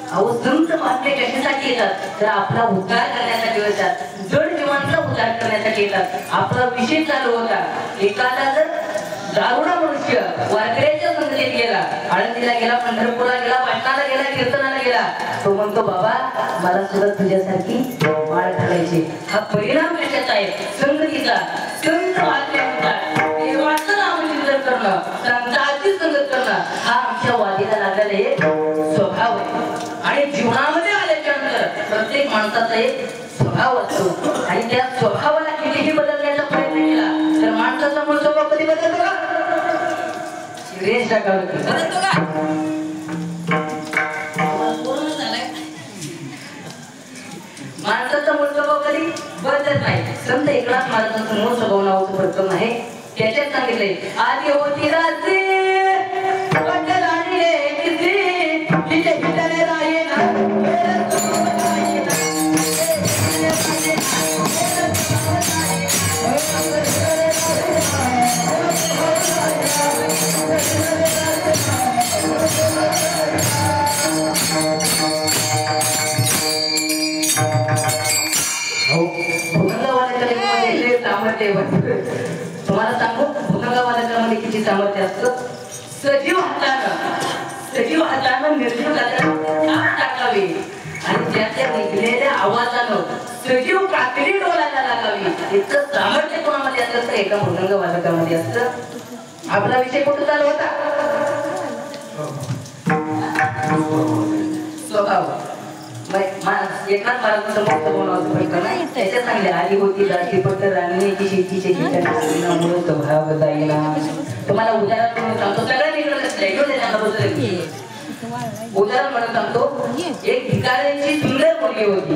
अहो संत महात्मे कशासाठी येतात तर आपला उद्धार करण्यासाठी येतात जड जीवांचा उद्धार करण्यासाठी येतात आपला विषय चालू होता एखादा जर दारुणा मनुष्य वारकऱ्याच्या संगतीत गेला आळंदीला गेला पंढरपूरला गेला पाटणाला गेला कीर्तनाला गेला तो म्हणतो बाबा मला सुद्धा तुझ्यासारखी माळ घालायची हा परिणाम कशाचा आहे संगतीचा संत महात्म्याचा देवाचं नामचिंतन करणं संतांची संगत करणं हा आमच्या वादीला लागलेला एक स्वभाव आहे आणि जीवनामध्ये आल्याच्या नंतर प्रत्येक माणसाचा एक स्वभाव असतो आणि त्या स्वभावाला कितीही बदलण्याचा प्रयत्न केला तर माणसाचा मूळ स्वभाव कधी बदलतो का रेस टाकावं बदलतो का माणसाचा मूळ स्वभाव कधी बदलत नाही संत एकनाथ महाराजांचं मूळ स्वभाव नावाचं प्रकरण आहे त्याच्यात सांगितलंय आधी होती रात्री बदल आणि तिथे हिटले राये ना तुम्हाला सांगू भूतंगावादकामध्ये किती सामर्थ्य असतं सजीव हातानं निर्जीव टाकावी आणि त्याच्या निघलेल्या आवाजानं सजीव कातडी डोलायला लागावी इतकं सामर्थ्य कोणामध्ये असतं तर एका भूतंगवादकामध्ये असतं आपला विषय कुठं चालू होता स्वभाव एकनाथ महाराजांचं मोठं बोलावं प्रकरण आहे त्याच्यात सांगले आधी होती जाती पट्ट रांगण्याची शेतीची ठिकाणी स्वभाव जाईना तुम्हाला उदाहरण म्हणून सांगतो सगळ्या उदाहरण म्हणून सांगतो एक भिकाऱ्यांची सुंदर मुलगी होती